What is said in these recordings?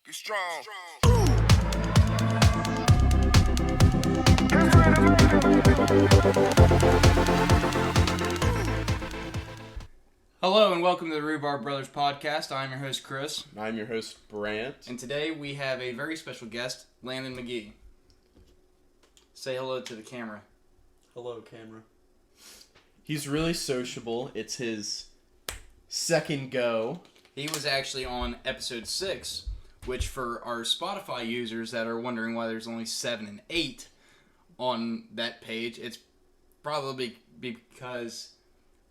Get strong. Hello and welcome to the Rhubarb Brothers podcast. I'm your host Chris. I'm your host Brant. And today we have a very special guest, LANDON McGEE. Say hello to the camera. Hello, camera. He's really sociable. It's his second go. He was actually on episode 6, which for our Spotify users that are wondering why there's only 7 and 8 on that page, it's probably because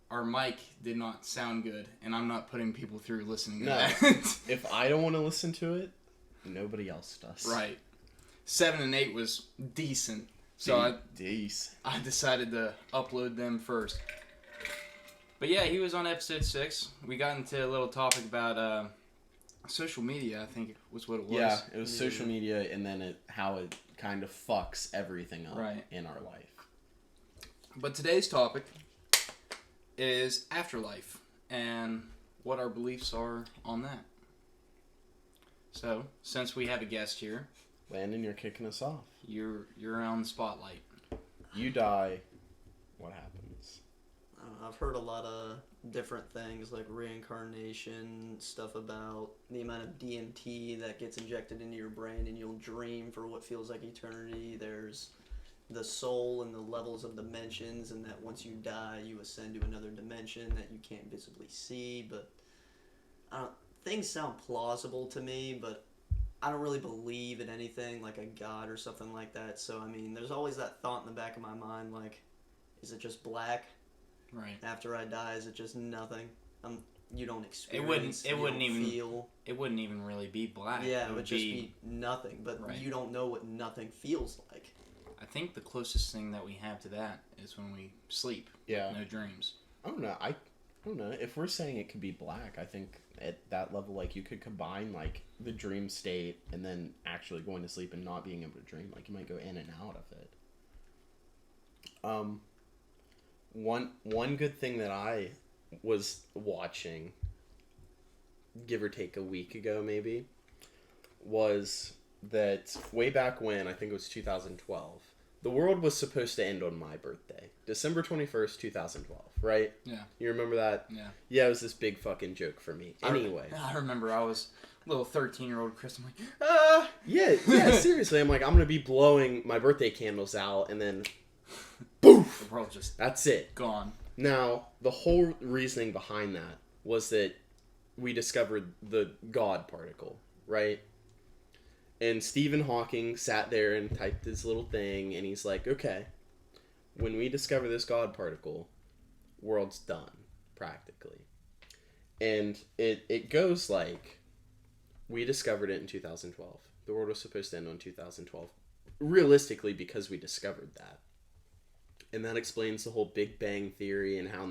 our mic did not sound good, and I'm not putting people through listening to that. If I don't want to listen to it, nobody else does. Right. 7 and 8 was decent, so I decided to upload them first. But yeah, he was on episode 6. We got into a little topic about social media, I think was what it was. Yeah, it was social media, and then how it kind of fucks everything up in our life. But today's topic is Afterlife, and what our beliefs are on that. So, since we have a guest here, Landon, you're kicking us off. You're on the spotlight. You die, what happens? I don't know, I've heard a lot of different things like reincarnation, stuff about the amount of DMT that gets injected into your brain and you'll dream for what feels like eternity. There's the soul and the levels of dimensions, and that once you die you ascend to another dimension that you can't visibly see. But things sound plausible to me, but I don't really believe in anything like a god or something like that. So I mean, there's always that thought in the back of my mind, like, is it just black? Right. After I die, is it just nothing? You don't It experience. wouldn't even really be black. Yeah, it would just be nothing. But you don't know what nothing feels like. I think the closest thing that we have to that is when we sleep. Yeah. No dreams. I don't know. I don't know. If we're saying it could be black, I think at that level, like, you could combine, like, the dream state and then actually going to sleep and not being able to dream. Like, you might go in and out of it. One good thing that I was watching, give or take a week ago maybe, was that way back when, I think it was 2012, the world was supposed to end on my birthday. December 21st, 2012, right? Yeah. You remember that? Yeah. Yeah, it was this big fucking joke for me. Anyway. I remember I was a little 13-year-old Chris. I'm like, Yeah, seriously. I'm like, I'm going to be blowing my birthday candles out, and then, poof! The world just... That's it. Gone. Now, the whole reasoning behind that was that we discovered the God particle, right? And Stephen Hawking sat there and typed this little thing, and he's like, okay, when we discover this God particle, world's done, practically. And it goes like, we discovered it in 2012. The world was supposed to end on 2012. Realistically, because we discovered that. And that explains the whole Big Bang Theory and how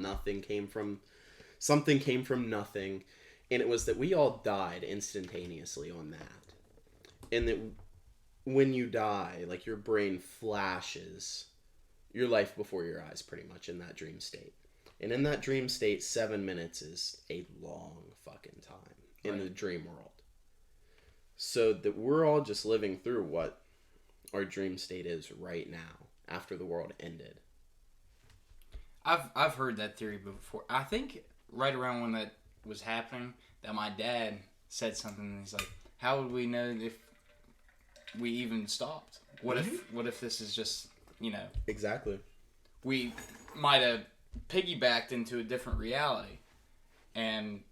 something came from nothing. And it was that we all died instantaneously on that. And that when you die, like, your brain flashes your life before your eyes pretty much in that dream state. And in that dream state, 7 minutes is a long fucking time in the dream world. So that we're all just living through what our dream state is right now after the world ended. I've heard that theory before. I think right around when that was happening, that my dad said something, and he's like, how would we know if we even stopped? What if this is just, Exactly. We might have piggybacked into a different reality. And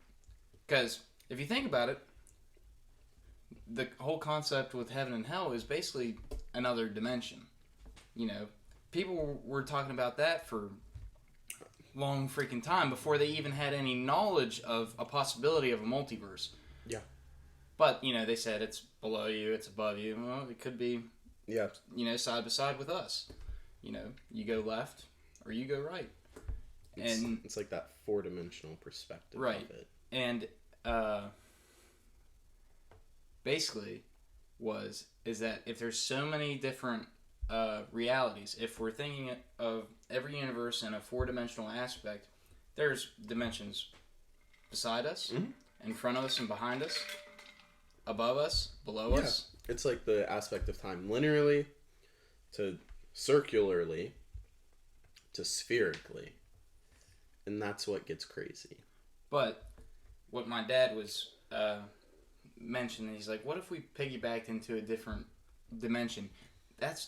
because if you think about it, the whole concept with heaven and hell is basically another dimension. People were talking about that for long freaking time before they even had any knowledge of a possibility of a multiverse. Yeah. But, they said it's below you, it's above you. Well, it could be, side by side with us. You go left or you go right. It's like that 4-dimensional perspective of it. And basically is that if there's so many different realities, if we're thinking of every universe in a 4-dimensional aspect, there's dimensions beside us, in front of us, and behind us. above us, below us. It's like the aspect of time linearly to circularly to spherically. And that's what gets crazy. But what my dad was mentioning, he's like, what if we piggybacked into a different dimension? That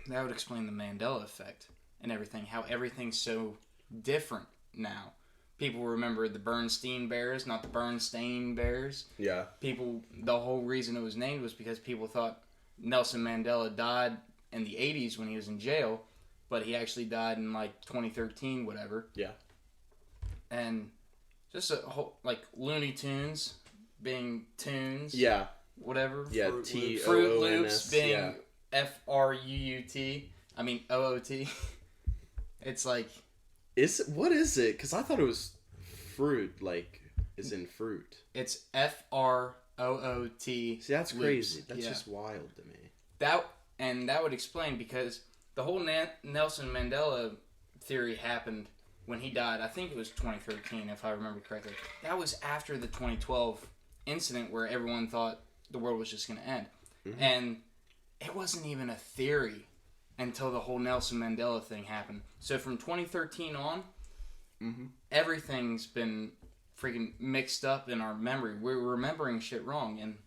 would explain the Mandela effect and everything, how everything's so different now. People remember the Bernstein Bears, not the Bernstein Bears. Yeah. The whole reason it was named was because people thought Nelson Mandela died in the 80s when he was in jail, but he actually died in like 2013, whatever. Yeah. And just a whole, like, Looney Tunes being tunes. Yeah. Whatever. Yeah, Fruit Loops being yeah. Fruut. I mean, OOT. It's like... What is it? Because I thought it was fruit, like, as in fruit. It's FROOT. See, that's loops. Crazy. That's just wild to me. That would explain, because the whole Nelson Mandela theory happened when he died. I think it was 2013, if I remember correctly. That was after the 2012 incident where everyone thought the world was just going to end. Mm-hmm. And it wasn't even a theory until the whole Nelson Mandela thing happened. So from 2013 on, everything's been freaking mixed up in our memory. We're remembering shit wrong. And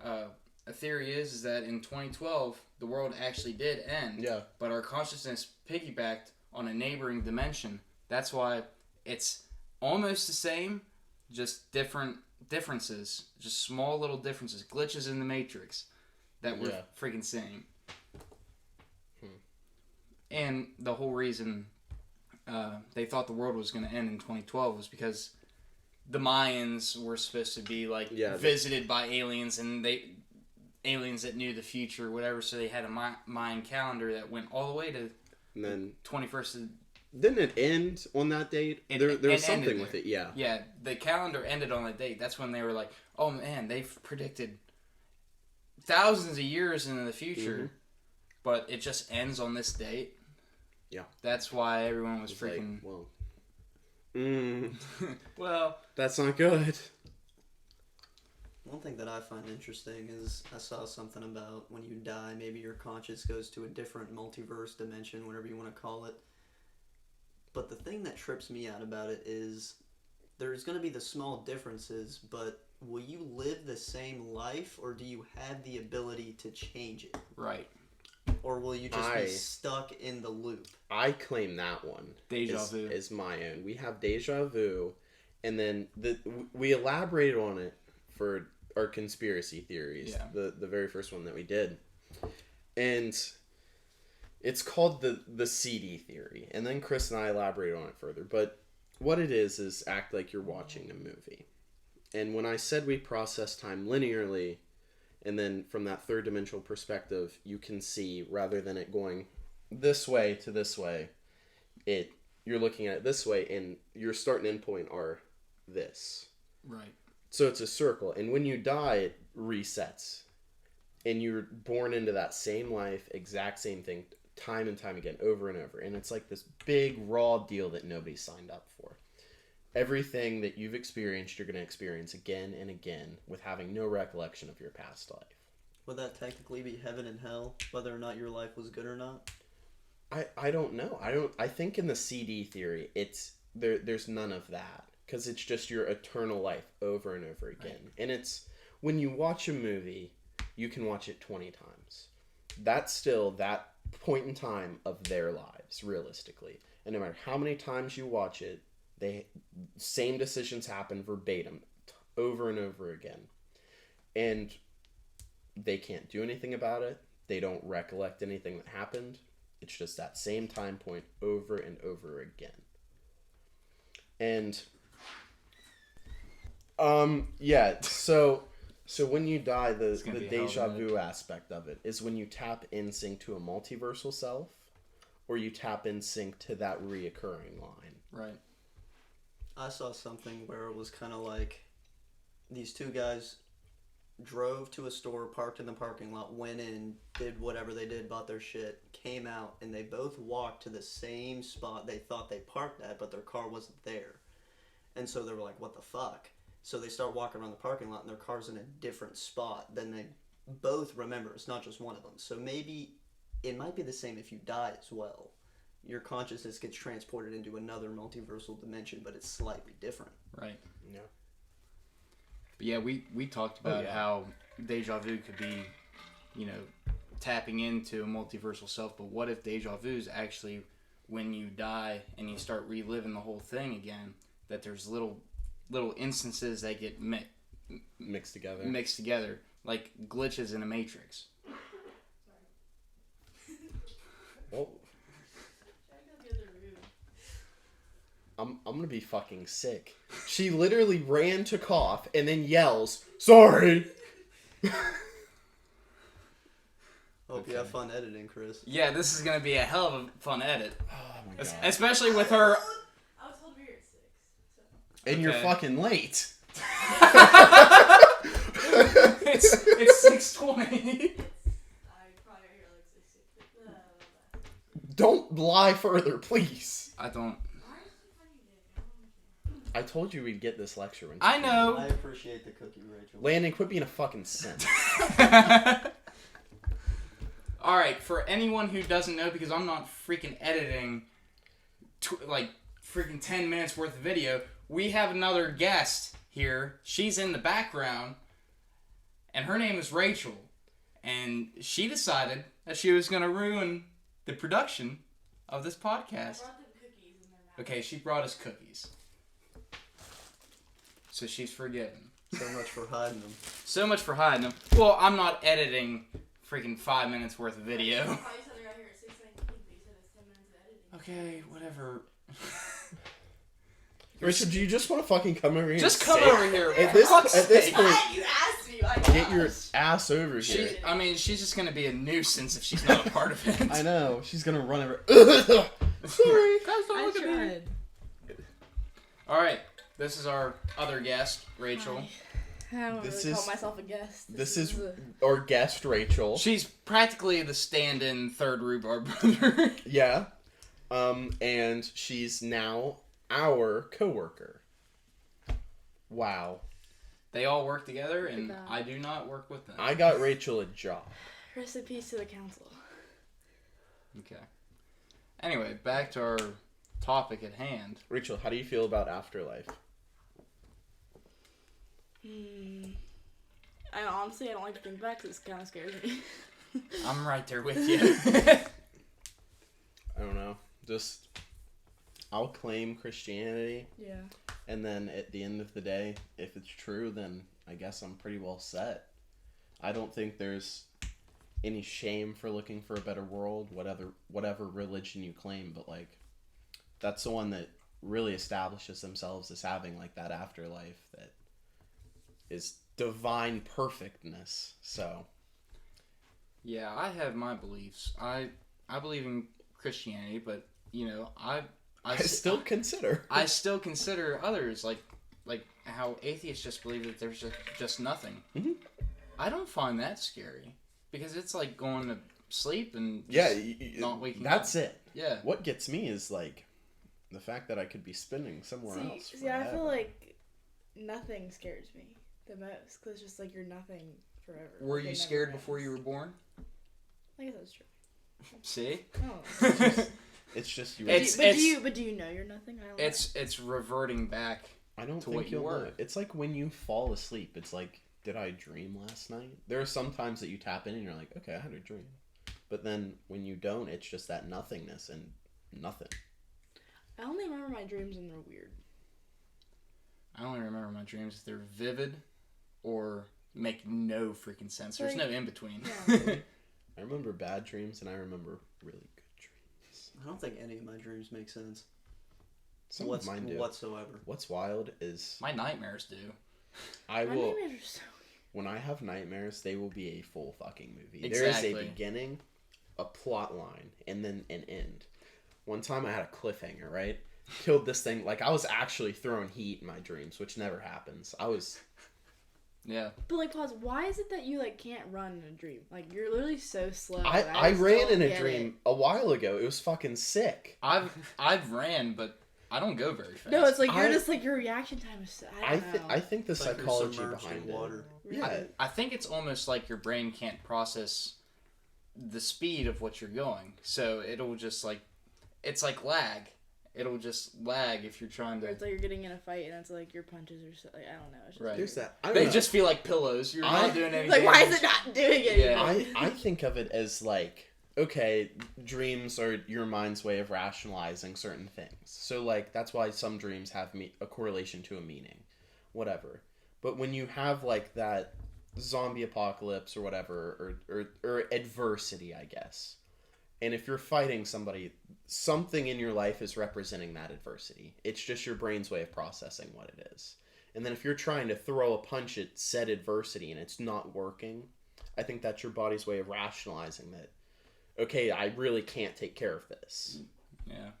a theory is that in 2012, the world actually did end. Yeah. But our consciousness piggybacked on a neighboring dimension. That's why it's almost the same, just differences. Just small little differences. Glitches in the Matrix that we're freaking seeing. And the whole reason they thought the world was going to end in 2012 was because the Mayans were supposed to be like visited by aliens, and aliens that knew the future or whatever. So they had a Mayan calendar that went all the way to and then 21st. Didn't it end on that date? There was something with it, yeah. Yeah, the calendar ended on that date. That's when they were like, oh man, they've predicted thousands of years into the future, but it just ends on this date. Yeah. That's why everyone was freaking... Like, well... That's not good. One thing that I find interesting is I saw something about when you die, maybe your conscience goes to a different multiverse dimension, whatever you want to call it. But the thing that trips me out about it is there's going to be the small differences, but will you live the same life, or do you have the ability to change it? Right. Or will you just be stuck in the loop? I claim that one. Deja vu. Is my own. We have deja vu, and then we elaborated on it for our conspiracy theories. Yeah. The very first one that we did. And it's called the CD theory. And then Chris and I elaborated on it further. But what it is act like you're watching a movie. And when I said we process time linearly, and then from that third dimensional perspective, you can see, rather than it going this way to this way, you're looking at it this way, and your start and end point are this. Right. So it's a circle, and when you die, it resets. And you're born into that same life, exact same thing, time and time again, over and over. And it's like this big, raw deal that nobody signed up for. Everything that you've experienced, you're going to experience again and again with having no recollection of your past life. Would that technically be heaven and hell, whether or not your life was good or not? I don't know. I think in the CD theory, there's none of that. Because it's just your eternal life over and over again. Right. And it's, when you watch a movie, you can watch it 20 times. That's still that point in time of their lives, realistically. And no matter how many times you watch it, same decisions happen verbatim, over and over again. And they can't do anything about it. They don't recollect anything that happened. It's just that same time point over and over again. And so when you die, the deja vu aspect of it is when you tap in sync to a multiversal self, or you tap in sync to that reoccurring line. Right. I saw something where it was kind of like these two guys drove to a store, parked in the parking lot, went in, did whatever they did, bought their shit, came out, and they both walked to the same spot they thought they parked at, but their car wasn't there. And so they were like, what the fuck? So they start walking around the parking lot and their car's in a different spot. Then they both remember. It's not just one of them. So maybe it might be the same if you die as well. Your consciousness gets transported into another multiversal dimension, but it's slightly different. Right. Yeah. But yeah, we talked about how deja vu could be, tapping into a multiversal self. But what if deja vu is actually when you die and you start reliving the whole thing again? That there's little instances that get mixed together, like glitches in a matrix. Well, I'm gonna be fucking sick. She literally ran to cough and then yells, "Sorry." Hope you have fun editing, Chris. Yeah, this is gonna be a hell of a fun edit. Oh my god. Especially with her. I was told to be here at 6. So. And you're fucking late. it's 6:20. I probably got here like 6. Don't lie further, please. I don't. I told you we'd get this lecture. I know. I appreciate the cookie, Rachel. Landon, quit being a fucking simp. Alright, for anyone who doesn't know, because I'm not freaking editing freaking 10 minutes worth of video, we have another guest here. She's in the background, and her name is Rachel. And she decided that she was going to ruin the production of this podcast. I brought them cookies in their mouth. Okay, she brought us cookies. So she's forgiven. So much for hiding them. So much for hiding them. Well, I'm not editing freaking 5 minutes worth of video. You said I got here at 6:19, but you said it's 10 minutes of editing. Okay, whatever. Rachel, do you just want to fucking come over here? Just and come say- over here. At this point, You asked me. get your ass over here. She's just gonna be a nuisance if she's not a part of it. I know. She's gonna run over. Sorry. Guys, don't I look at me. tried. Alright, this is our other guest, Rachel. I don't This really call is- myself a guest. This is our guest, Rachel. She's practically the stand-in third Rhubarb brother. Yeah. And she's now our coworker. Wow. They all work together, and No. I do not work with them. I got Rachel a job. Rest in peace to the council. Okay. Anyway, back to our topic at hand. Rachel, how do you feel about Afterlife? I honestly, I don't like to think back because it kind of scares me. I'm right there with you. I don't know. Just, I'll claim Christianity, Yeah. and then at the end of the day, if it's true, then I guess I'm pretty well set. I don't think there's any shame for looking for a better world, whatever religion you claim, but like, that's the one that really establishes themselves as having like that afterlife that is divine perfectness. So Yeah, I have my beliefs. I believe in Christianity, but I still consider. I still consider others like how atheists just believe that there's just nothing. Mhm. I don't find that scary because it's like going to sleep and Yeah, not waking that's up. it. Yeah. What gets me is like the fact that I could be spinning somewhere else. See, I feel forever. like nothing scares me the most because it's just like you're nothing forever. Were Like, you it never scared before ends. you were born? I guess that's true. See? Oh. it's just you. But do you know you're nothing? I don't know. It's reverting back. I don't to think what you you'll were. know. It's like when you fall asleep. It's like, did I dream last night? There are some times that you tap in and you're like, okay, I had a dream. But then when you don't, it's just that nothingness and nothing. I only remember my dreams when they're weird. I only remember my dreams if they're vivid or make no freaking sense. There's no in between. Yeah. I remember bad dreams and I remember really good dreams. I don't think any of my dreams make sense. Some of mine do. Whatsoever. What's wild is My nightmares do. I My will. nightmares are so When I have nightmares, they will be a full fucking movie. There is Exactly. a beginning, a plot line, and then an end. One time I had a cliffhanger, right? Killed this thing. Like, I was actually throwing heat in my dreams, which never happens. Yeah. But like, pause. Why is it that you like can't run in a dream? Like you're literally so slow. I ran in a get dream a while ago. It was fucking sick. I've ran, but I don't go very fast. No, it's like you're just like your reaction time is. I don't know. I think the It's like you're psychology submerged behind in it. water. Yeah, I think it's almost like your brain can't process the speed of what you're going, so it'll just like, it's like lag. It'll just lag if you're trying Or to. it's like you're getting in a fight and it's like your punches are so, like I don't know. It's just Right. there's that. I don't They know. just feel like pillows. You're not doing anything. like why is it not doing it Yeah. anymore? I think of it as like, okay, dreams are your mind's way of rationalizing certain things. So like that's why some dreams have a correlation to a meaning, whatever. But when you have like that zombie apocalypse or whatever, or adversity, I guess. And if you're fighting somebody, something in your life is representing that adversity. It's just your brain's way of processing what it is. And then if you're trying to throw a punch at said adversity and it's not working, I think that's your body's way of rationalizing that, okay, I really can't take care of this. Yeah.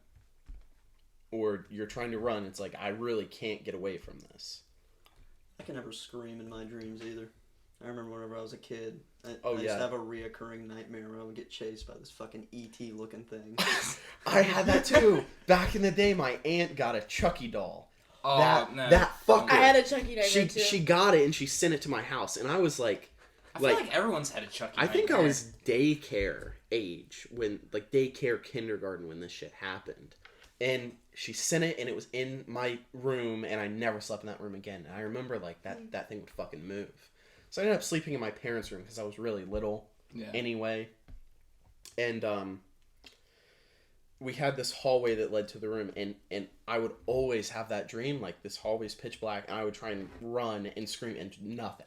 Or you're trying to run, it's like, I really can't get away from this. I can never scream in my dreams either. I remember whenever I was a kid, I used yeah. to have a reoccurring nightmare where I would get chased by this fucking E.T. looking thing. I had that too. Back in the day, my aunt got a Chucky doll. Oh, that no. fucker. I had a Chucky nightmare she too. she got it and she sent it to my house, and I was like, I feel like everyone's had a Chucky. I think I nightmare. was daycare age when, like daycare kindergarten when this shit happened, and she sent it and it was in my room and I never slept in that room again. And I remember like that thing would fucking move. So I ended up sleeping in my parents' room because I was really little anyway. And we had this hallway that led to the room, and I would always have that dream, like this hallway's pitch black, and I would try and run and scream, and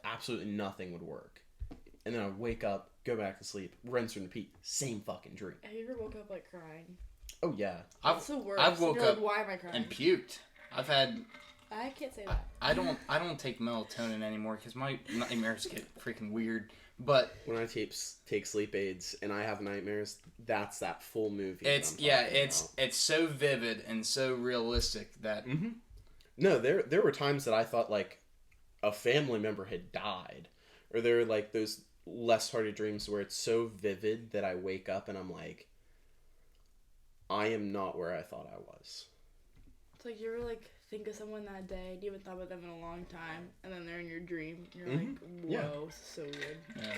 absolutely nothing would work. And then I would wake up, go back to sleep, rinse and repeat, same fucking dream. Have you ever woke up like crying? Oh yeah. It's the worst. I've woke You're up like, why am I crying? and puked. I've had. I can't say that. I don't take melatonin anymore because my nightmares get freaking weird. But When I take sleep aids and I have nightmares, that's that full movie. it's it's so vivid and so realistic that No, there were times that I thought like a family member had died, or there were like those less hearted dreams where it's so vivid that I wake up and I'm like, I am not where I thought I was. It's like you ever like think of someone that day, you haven't thought about them in a long time, and then they're in your dream. And you're like, whoa, Yeah. this is so good. yeah.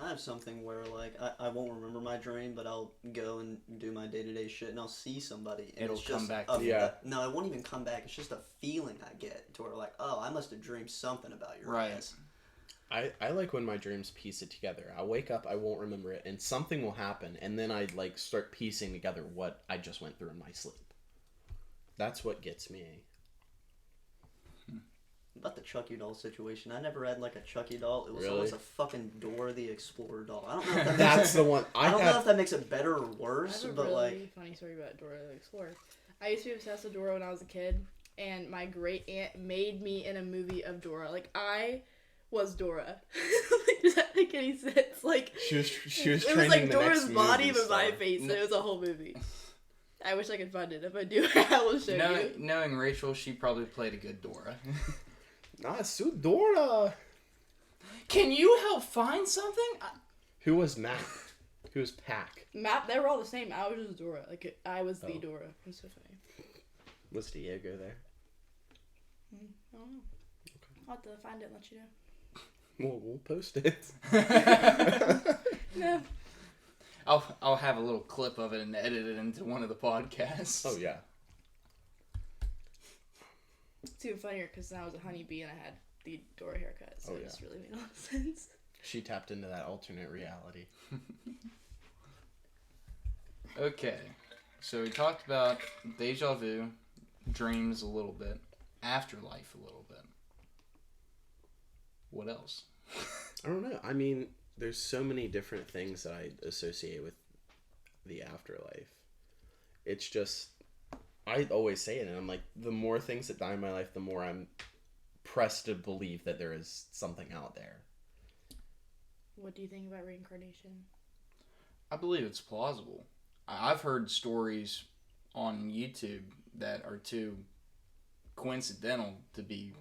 I have something where like I won't remember my dream, but I'll go and do my day-to-day shit, and I'll see somebody, and It'll it's come just back a- to you. Yeah. no, it won't even come back. It's just a feeling I get to where like, oh, I must have dreamed something about your Right. ass. I like when my dreams piece it together. I wake up, I won't remember it, and something will happen, and then I like start piecing together what I just went through in my sleep. That's what gets me. About the Chucky doll situation, I never had like a Chucky doll. It was Really? always a fucking Dora the Explorer doll. I don't know if that That's makes the one I don't know had. if that makes it better or I worse, have a but really like funny story about Dora the Explorer. I used to be obsessed with Dora when I was a kid, and my great aunt made me in a movie of Dora. Like I was Dora. Does that make any sense? Like She was it training was like the Dora's next body movie but my star. face, and it was a whole movie. I wish I could find it. If I do, I will show you. Knowing Rachel, she probably played a good Dora. Ah, Sue Dora. Can you help find something? Who was Matt? Who was Pac? Matt, they were all the same. I was just Dora. Like I was the Oh. Dora. It was so funny. Was Diego there? I don't know. I'll have to find it and let you know. Well, we'll post it. No. I'll have a little clip of it and edit it into one of the podcasts. Oh yeah. It's even funnier because I was a honeybee and I had the Dora haircut, so Oh, it yeah. just really made a lot of sense. She tapped into that alternate reality. Okay, so we talked about deja vu, dreams a little bit, afterlife a little bit. What else? I don't know. I mean, there's so many different things that I associate with the afterlife. It's just, I always say it, and I'm like, the more things that die in my life, the more I'm pressed to believe that there is something out there. What do you think about reincarnation? I believe it's plausible. I've heard stories on YouTube that are too coincidental to be,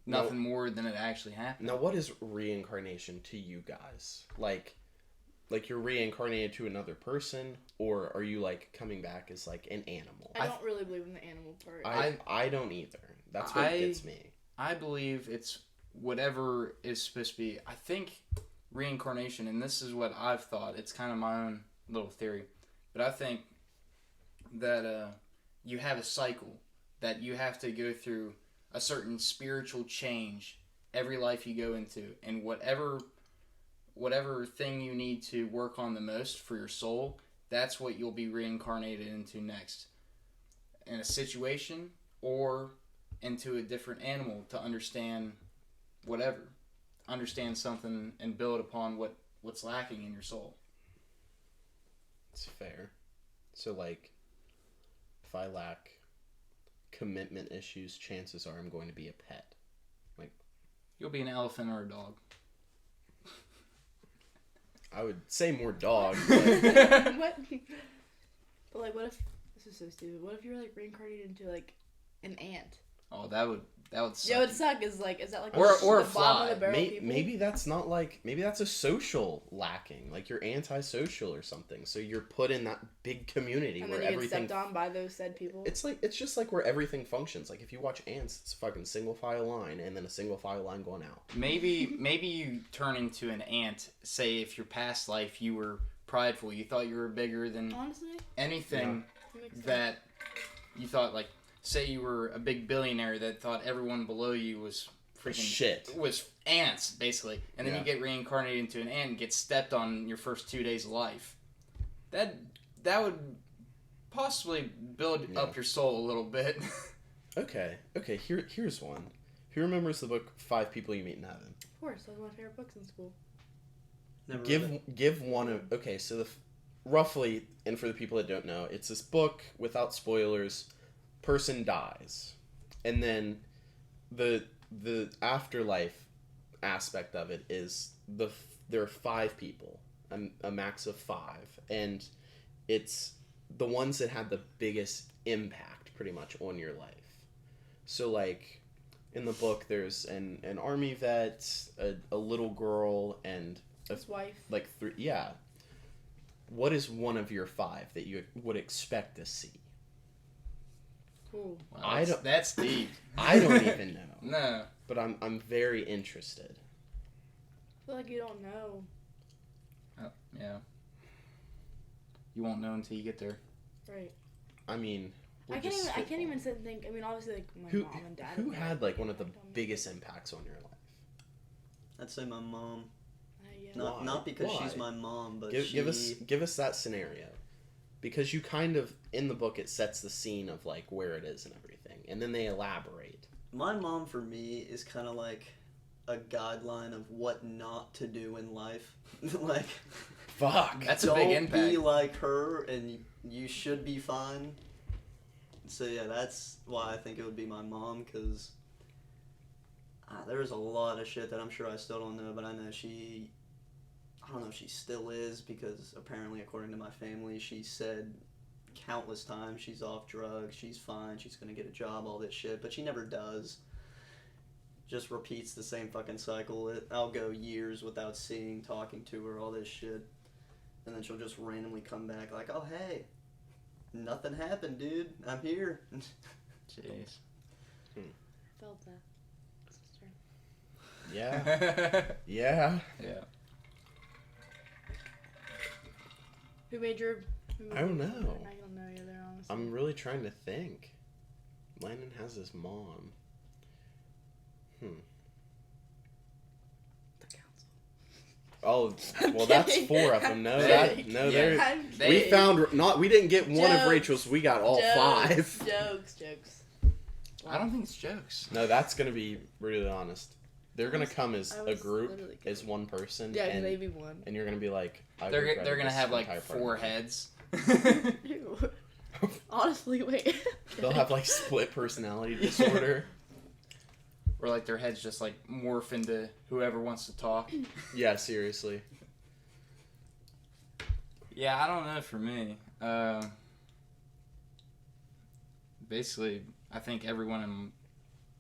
nothing more than it actually happened. Now, what is reincarnation to you guys? Like, like you're reincarnated to another person, or are you like coming back as like an animal? I don't really believe in the animal part. I don't either. That's what gets me. I believe it's whatever is supposed to be. I think reincarnation, and this is what I've thought. It's kind of my own little theory, but I think that you have a cycle that you have to go through a certain spiritual change every life you go into, and whatever thing you need to work on the most for your soul, that's what you'll be reincarnated into next, in a situation or into a different animal to understand something and build upon what's lacking in your soul. It's fair. So like, if I lack commitment issues, chances are I'm going to be a pet. Like, you'll be an elephant or a dog. I would say more dog, but What? But like, what if this is so stupid? What if you were like reincarnated into like an ant? Oh, that would suck. Yeah, it would suck. Is that like Or a the bottom fly. of the barrel people? maybe that's not like, maybe that's a social lacking. Like you're antisocial or something. So you're put in that big community And where then you get everything. stepped on by those said people. It's just like where everything functions. Like if you watch ants, it's a fucking single file line and then a single file line going out. Maybe you turn into an ant. Say if your past life you were prideful, you thought you were bigger than Honestly, anything that makes sense. that you thought, like, say you were a big billionaire that thought everyone below you was freaking Shit. was ants basically, and then Yeah. you get reincarnated into an ant and get stepped on your first 2 days of life. That would possibly build up your soul a little bit. Okay. Here's one. Who remembers the book 5 People You Meet in Heaven? Of course, that was one of my favorite books in school. Never read it. Give one of. Okay, so roughly, and for the people that don't know, it's this book without spoilers. Person dies, and then the afterlife aspect of it is there are 5 people, a max of 5, and it's the ones that had the biggest impact pretty much on your life. So like in the book, there's an army vet, a little girl, and His wife. like 3. Yeah. What is one of your 5 that you would expect to see? Ooh. Wow, that's deep. I don't even know. No. But I'm very interested. I feel like you don't know. Yeah. You won't know until you get there. Right. I mean, I can't even sit and think. I mean, obviously, like my mom and dad. who have had like one of the impact on me. biggest impacts on your life? I'd say my mom. Yeah. Not because Why? she's my mom, but Give us that scenario, because you kind of in the book it sets the scene of like where it is and everything, and then they elaborate. My mom for me is kind of like a guideline of what not to do in life. Like, Fuck. That's a don't big impact. be like her, and you should be fine. So yeah, that's why I think it would be my mom, because there's a lot of shit that I'm sure I still don't know, but I know I don't know if she still is, because apparently according to my family, she said countless times she's off drugs, she's fine, she's gonna get a job, all this shit, but she never does. Just repeats the same fucking cycle. I'll go years without seeing, talking to her, all this shit, and then she'll just randomly come back like, oh hey, nothing happened, dude, I'm here. Jeez. Felt that, sister. Yeah. Yeah. Yeah. Who made your? I don't know. I don't know either, honestly. I'm really trying to think. Landon has his mom. The council. Oh, I'm well, that's kidding. 4 of them. I'm No, kidding. there. I'm We kidding. found we didn't get one of Jokes. Rachel's. We got all 5. Jokes. I don't think it's jokes. No, that's gonna be really honest. They're gonna come as I a was group, literally as one person, Yeah, and, maybe one. and you're gonna be like, They're gonna have like 4 heads. heads. Ew. Honestly, wait. They'll have like split personality disorder. Or like their heads just like morph into whoever wants to talk. Yeah, seriously. Yeah, I don't know for me. Basically, I think everyone in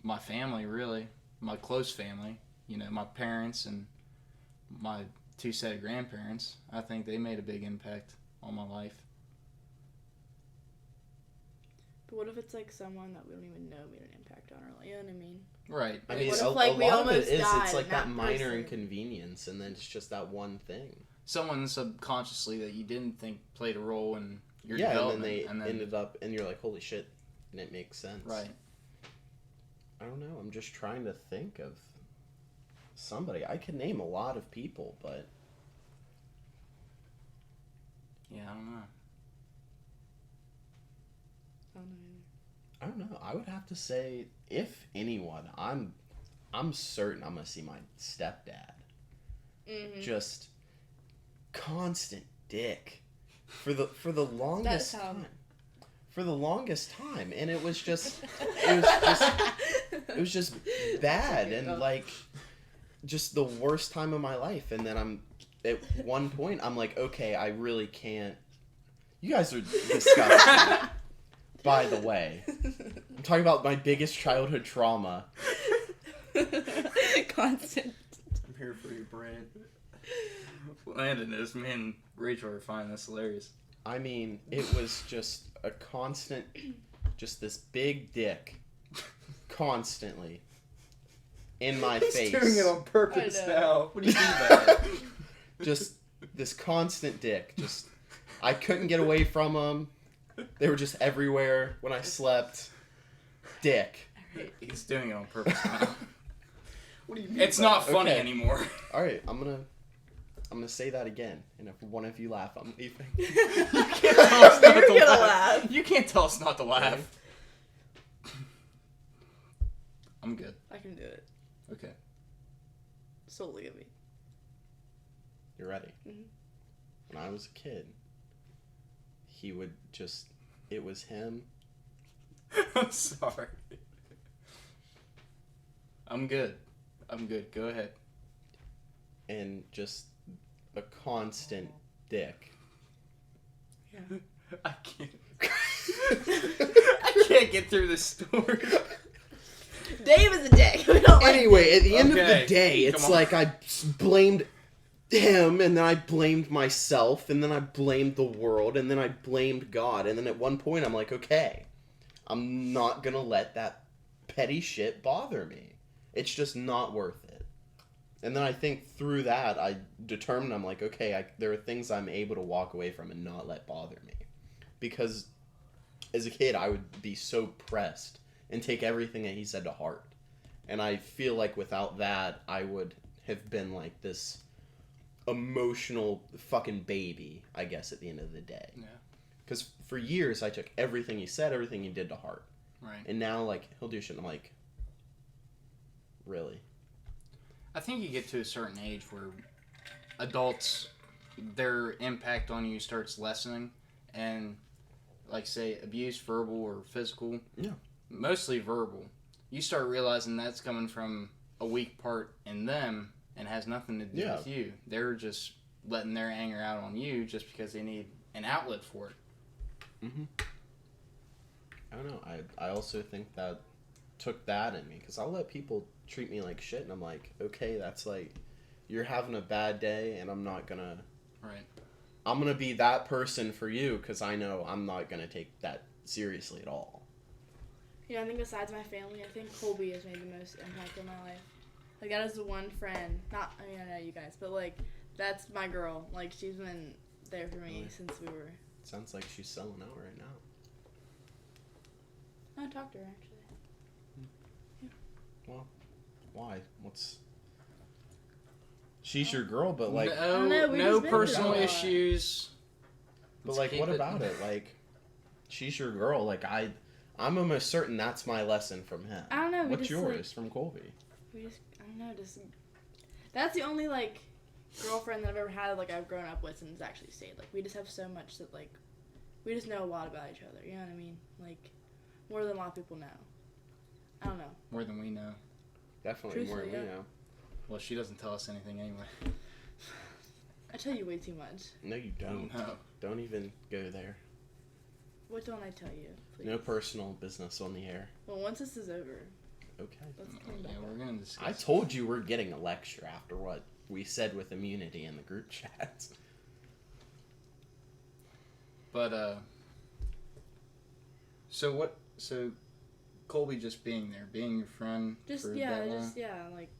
my family, really, my close family, you know, my parents and my two set of grandparents. I think they made a big impact on my life. But what if it's like someone that we don't even know made an impact on our life? You know what I mean? Right. I mean, What a if, like, we lot of it almost is died it's like and that that minor person- inconvenience, and then it's just that one thing. Someone subconsciously that you didn't think played a role in your Yeah, and then development. they ended up, and you're like, holy shit, and it makes sense. Right. I don't know. I'm just trying to think of somebody. I could name a lot of people, but Yeah, I don't know. I don't know. I don't know. I would have to say, if anyone, I'm certain I'm gonna see my stepdad. Mm-hmm. Just constant dick for the longest That's time. For the longest time, and it was just bad, and like just the worst time of my life. And then I'm at one point I'm like, okay, I really can't. You guys are disgusting. By the way, I'm talking about my biggest childhood trauma. Constant. I'm here for you, Brent. Landon is, me and Rachel are finding this hilarious. I mean, it was just a constant, just this big dick, constantly, in my face. He's doing it on purpose I know. now. What do you mean by that? Just this constant dick. Just, I couldn't get away from them. They were just everywhere when I slept. Dick. He's doing it on purpose now. What do you mean? It's by not that? funny Okay. anymore. All right, I'm gonna say that again, and if one of you laugh, I'm leaving. You can't tell us not You're to gonna laugh. laugh. You can't tell us not to laugh. I'm good. I can do it. Okay. Solely of me. You ready? Mhm. When I was a kid, he would just. It was him. I'm sorry. I'm good. Go ahead. And just a constant dick. Yeah. I can't. I can't get through this story. Dave is a dick. We don't like Anyway, at the end of Okay, the day, it's come on. like I blamed him, and then I blamed myself, and then I blamed the world, and then I blamed God, and then at one point I'm like, okay, I'm not gonna let that petty shit bother me. It's just not worth it. And then I think through that, I determined, I'm like, okay, there are things I'm able to walk away from and not let bother me. Because as a kid, I would be so pressed and take everything that he said to heart. And I feel like without that, I would have been like this emotional fucking baby, I guess, at the end of the day. Yeah. Because for years, I took everything he said, everything he did to heart. Right. And now, like, he'll do shit, and I'm like, really? I think you get to a certain age where adults, their impact on you starts lessening, and like say abuse, verbal or physical. Yeah. Mostly verbal. You start realizing that's coming from a weak part in them and has nothing to do Yeah. with you. They're just letting their anger out on you just because they need an outlet for it. Mm-hmm. I don't know. I also think that took that in me, because I'll let people treat me like shit, and I'm like, okay, that's like, you're having a bad day, and I'm not gonna... Right. I'm gonna be that person for you, because I know I'm not gonna take that seriously at all. Yeah, I think besides my family, I think Colby has made the most impact on my life. Like, that is the one friend. Not, I mean, I know you guys, but, like, that's my girl. Like, she's been there for me Really? since we were... Sounds like she's selling out right now. I talked to her, actually. Why? She's your girl, but like, don't know, we no just been personal through a lot. issues. but Let's like, keep what about it? Like, she's your girl. Like, I'm almost certain that's my lesson from him. I don't know. We What's just, yours like, from Colby? we just, I don't know, just... That's the only, like, girlfriend that I've ever had, like, I've grown up with and has actually stayed. Like, we just have so much that, like, we just know a lot about each other. You know what I mean? Like, more than a lot of people know. I don't know. More than we know. Definitely more than Truthfully, we yeah. know. Well, she doesn't tell us anything anyway. I tell you way too much. No, you don't. No. Don't even go there. What don't I tell you? Please? No personal business on the air. Well, once this is over, Okay. Let's clean back Yeah, we're up. gonna discuss. I told you we're getting a lecture after what we said with immunity in the group chat. But so what? So Colby just being there, being your friend. Just for yeah, that long? just yeah, like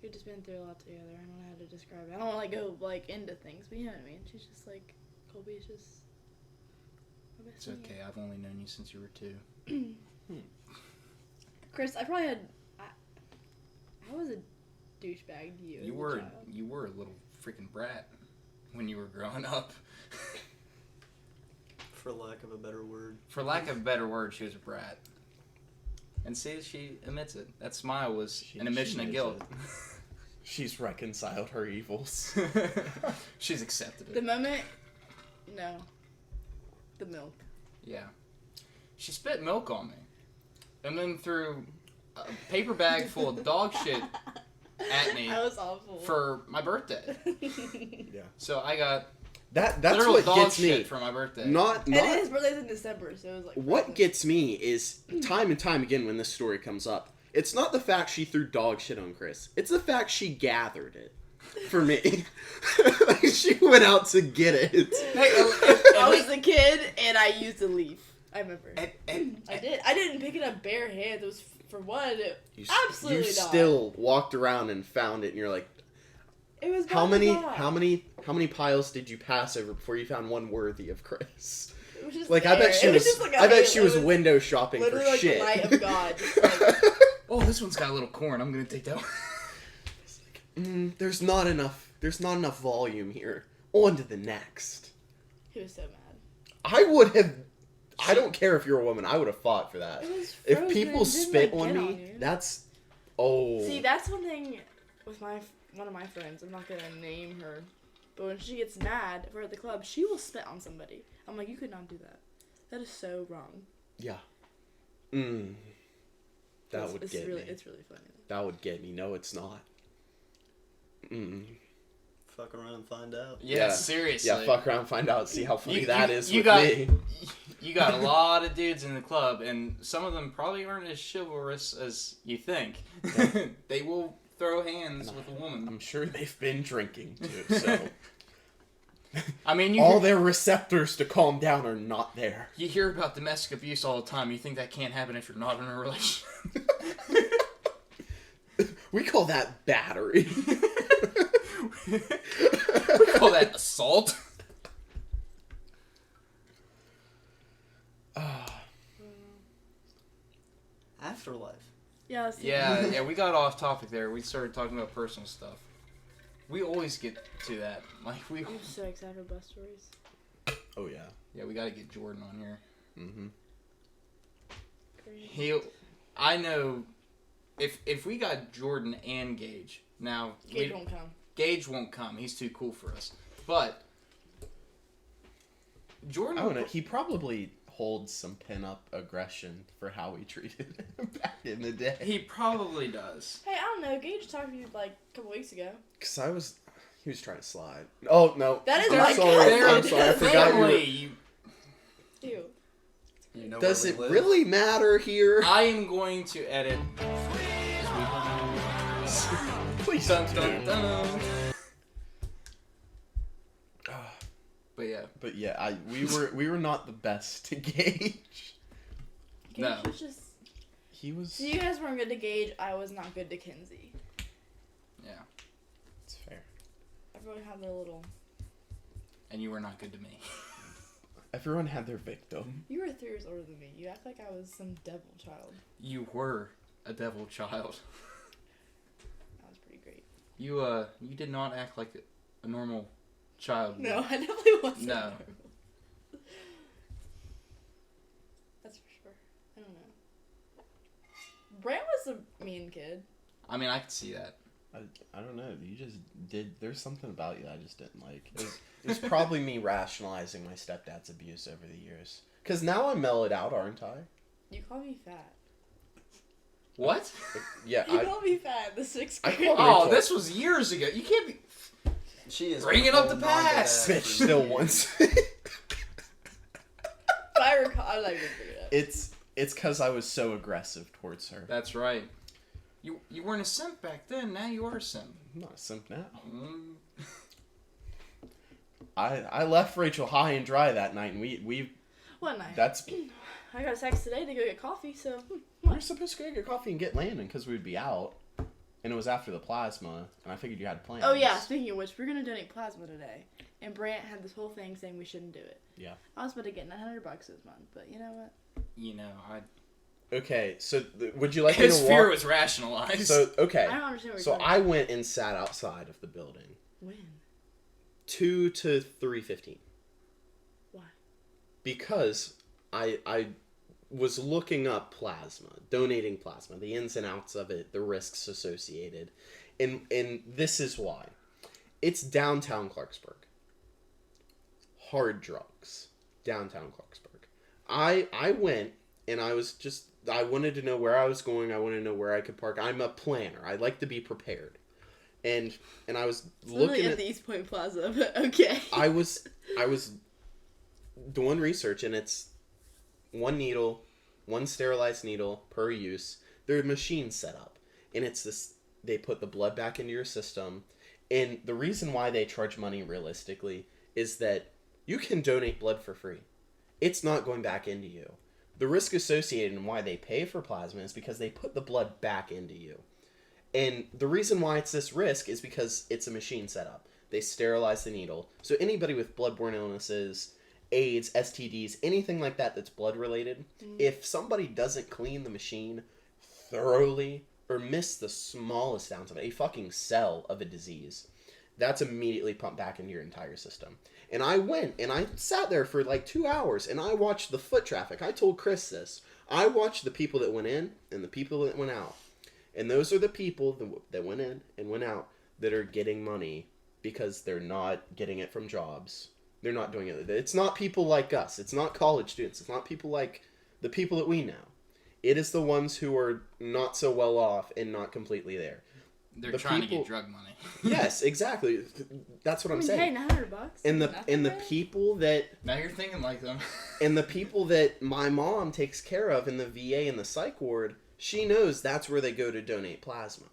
we've just been through a lot together. I don't know how to describe it. I don't want to go like into things, but you know what I mean. She's just like Colby's just. my best It's friend. okay. I've only known you since you were 2. Chris, I probably had. I was a douchebag to you. as You a were child. a little freaking brat when you were growing up. For lack of a better word. For lack of a better word, she was a brat. And see, she admits it. That smile was an admission of knows guilt. She's reconciled her evils. She's accepted The it. moment. No. The milk. Yeah. She spit milk on me. And then threw a paper bag full of dog shit at me That was awful. for my birthday. Yeah. So I got That's literal what dog gets shit me. for my birthday. Not and his birthday's in December, so it was like. what gets me is time and time again when this story comes up. It's not the fact she threw dog shit on Chris. It's the fact she gathered it for me. Like, she went out to get it. I was a kid and I used a leaf. I remember. I did. I didn't pick it up bare hands. It was for one. Absolutely you not. still walked around and found it, and you're like, It was how by the many box. piles did you pass over before you found one worthy of Chris? It was just Like, I there. bet she It was. just like a I bet halo. she was It window shopping for literally like shit. the light of God. Just like, Oh, this one's got a little corn. I'm gonna take that one. There's not enough. There's not enough volume here. On to the next. he was so mad. I would have. I don't care if you're a woman. I would have fought for that. It was If frozen people and didn't, spit like, on get me, you. that's. Oh. See, that's one thing with one of my friends. I'm not gonna name her, but when she gets mad, if we're at the club, she will spit on somebody. I'm like, you could not do that. That is so wrong. Yeah. That would get really, me. It's really funny. That would get me. No, it's not. Fuck around and find out. Yeah, seriously. Yeah, fuck around, find out, see how funny that is you with got, me. You got a lot of dudes in the club, and some of them probably aren't as chivalrous as you think. They will throw hands with a woman. I'm sure they've been drinking too, so I mean, all their receptors to calm down are not there. you hear about domestic abuse all the time. You think that can't happen if you're not in a relationship. We call that battery. We call that assault. Afterlife. Yeah. See, Yeah, we got off topic there. We started talking about personal stuff. We always get to that. Like we. I'm so excited for bus stories. Oh yeah. Yeah, we got to get Jordan on here. Mm-hmm. He, I know, if we got Jordan and Gage now, Gage won't come. Gage won't come. He's too cool for us. But Jordan, I don't know. He probably holds some pin-up aggression for how we treated him back in the day. he probably does. Hey, I don't know. Gage talked to you like a couple weeks ago. Cause he was trying to slide. Oh no. That is I'm my sorry. cousin. I'm sorry. I forgot you. Family, Ew. You know Does where it we live? really matter here? I am going to edit. Please Dun, don't. dun, dun. But yeah, But yeah, we were not the best to gauge. Gage No. was just. He was. So you guys weren't good to Gage. I was not good to Kinsey. yeah. It's fair. Everyone had their little. And you were not good to me. Everyone had their victim. You were 3 years older than me. You act like I was some devil child. You were a devil child. That was pretty great. You did not act like a normal child. No, I definitely wasn't. No. normal. That's for sure. I don't know. Bram was a mean kid. I mean, I could see that. I don't know. You just did. There's something about you I just didn't like. It was probably me rationalizing my stepdad's abuse over the years. Because now I'm mellowed out, aren't I? You call me fat. What? Yeah. You called me fat in the 6th I grade. called Oh, Rachel. this was years ago. You can't be. She is Bring it up to holding on that pass. Bitch for still years. wants. If I recall, I like to figure it out. It's because I was so aggressive towards her. That's right. You weren't a simp back then. Now you are a simp. I'm not a simp now. Mm. I left Rachel high and dry that night, and we What night? that's I got a text today to go get coffee, so... we were supposed to go get coffee and get Landon because we'd be out, and it was after the plasma, and I figured you had plans. Oh, yeah, speaking of which, we're going to donate plasma today. And Brant had this whole thing saying we shouldn't do it. Yeah. I was about to get $900 this month, but you know what? You know, Okay, so would you like me his to fear walk? was rationalized. So okay, I don't understand what you're so talking I about. went and sat outside of the building, When? 2 to 3:15. Why? Because I was looking up plasma, donating plasma, the ins and outs of it, the risks associated, and this is why. It's downtown Clarksburg. Hard drugs, downtown Clarksburg. I went and I wanted to know where I was going. I wanted to know where I could park. I'm a planner. I like to be prepared. And I was looking at the East Point Plaza, but okay. I was doing research, and it's one needle, one sterilized needle per use. There are machines set up, and it's this. They put the blood back into your system, and the reason why they charge money realistically is that you can donate blood for free. It's not going back into you. The risk associated and why they pay for plasma is because they put the blood back into you. And the reason why it's this risk is because it's a machine setup. They sterilize the needle. So anybody with bloodborne illnesses, AIDS, STDs, anything like that that's blood related, if somebody doesn't clean the machine thoroughly or miss the smallest ounce of it, a fucking cell of a disease, that's immediately pumped back into your entire system. And I went and I sat there for like 2 hours and I watched the foot traffic. I told Chris this. I watched the people that went in and the people that went out. And those are the people that went in and went out that are getting money because they're not getting it from jobs. They're not doing it. It's not people like us. It's not college students. It's not people like the people that we know. It is the ones who are not so well off and not completely there. They're trying to get drug money. Yes, exactly. That's what I'm saying. Hey, $900. And the people that Now you're thinking like them. and the people that my mom takes care of in the VA and the psych ward, she knows that's where they go to donate plasma.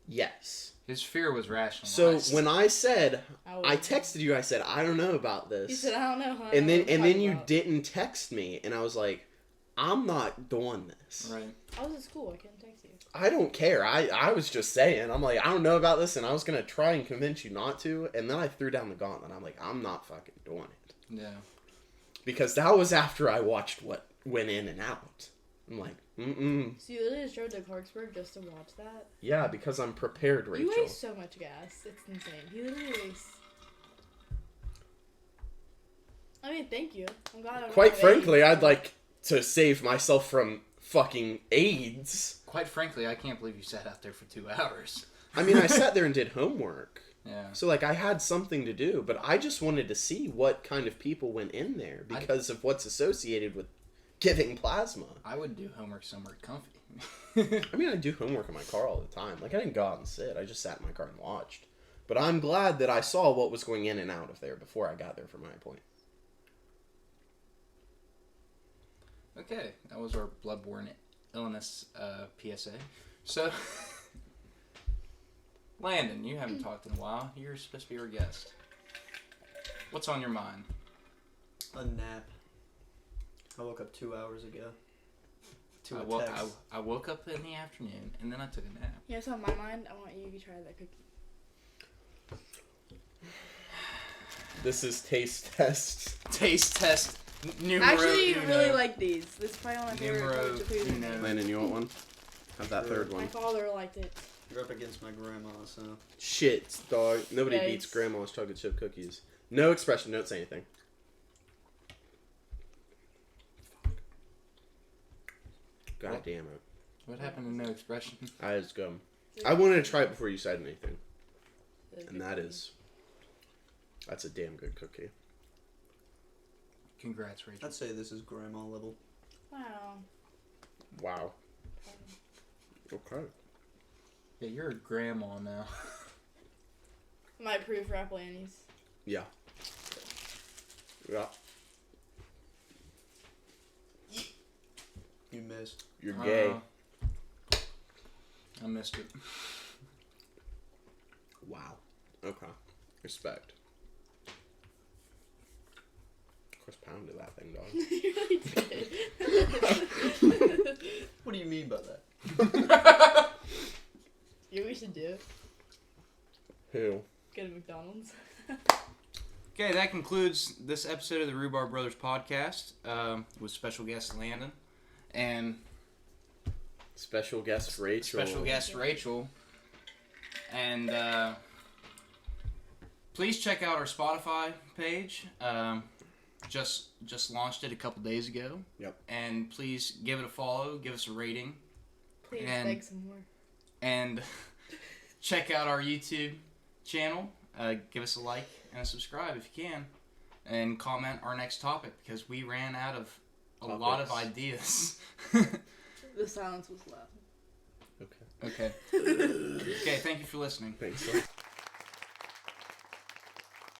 Yes. His fear was rational. So when I said, I was- texted you, I said, I don't know about this. You said, I don't know, huh? And then you didn't text me, and I was like, I'm not doing this. Right. I was at school. I couldn't text you. I don't care. I was just saying. I'm like, I don't know about this, and I was going to try and convince you not to, and then I threw down the gauntlet. I'm like, I'm not fucking doing it. Yeah. Because that was after I watched what went in and out. I'm like, So you literally just drove to Clarksburg just to watch that? Yeah, because I'm prepared, Rachel. You waste so much gas. It's insane. You literally waste... I mean, thank you. I'm glad I'm Quite not frankly, AIDS. I'd like to save myself from fucking AIDS. Quite frankly, I can't believe you sat out there for 2 hours. I mean, I sat there and did homework. Yeah. So, like, I had something to do, but I just wanted to see what kind of people went in there because of what's associated with giving plasma. I would do homework somewhere comfy. I mean, I do homework in my car all the time. Like, I didn't go out and sit. I just sat in my car and watched. But I'm glad that I saw what was going in and out of there before I got there for my appointment. Okay, that was our bloodborne illness PSA. So, Landon, you haven't talked in a while. You're supposed to be our guest. What's on your mind? A nap. I woke up 2 hours ago. I woke up in the afternoon, and then I took a nap. You know what's on my mind? I want you to try that cookie. This is taste test. Taste test numero Actually, uno. really like these. This is probably one of my favorite Numero culture foods. uno. Landon, you want one? Have that third My one. father liked it. You're up against my grandma, so. Shit, dog. Nobody Yikes. beats grandma's chocolate chip cookies. No expression. Don't say anything. God What? damn it. What happened to no expression? I just go. I wanted to try it before you said anything. And that's a damn good cookie. Congrats, Rachel. I'd say this is grandma level. Wow. Wow. Okay. Yeah, you're a grandma now. Might prove for Apple Annie's. Yeah. Yeah. You missed. You're gay. I missed it. Wow. Okay. Respect. Of course, pounded that thing, dog. You really did. What do you mean by that? You know what we should do? Who? Go to McDonald's. Okay, that concludes this episode of the Rhubarb Brothers podcast with special guest Landon and Special guest Rachel. And please check out our Spotify page. Just launched it a couple days ago. Yep. And please give it a follow, give us a rating, Please And- beg some more. and check out our YouTube channel. Give us a like and a subscribe if you can, and comment our next topic because we ran out of a lot of Topics. ideas. The silence was loud. Okay. Okay. Okay. Thank you for listening. Thanks.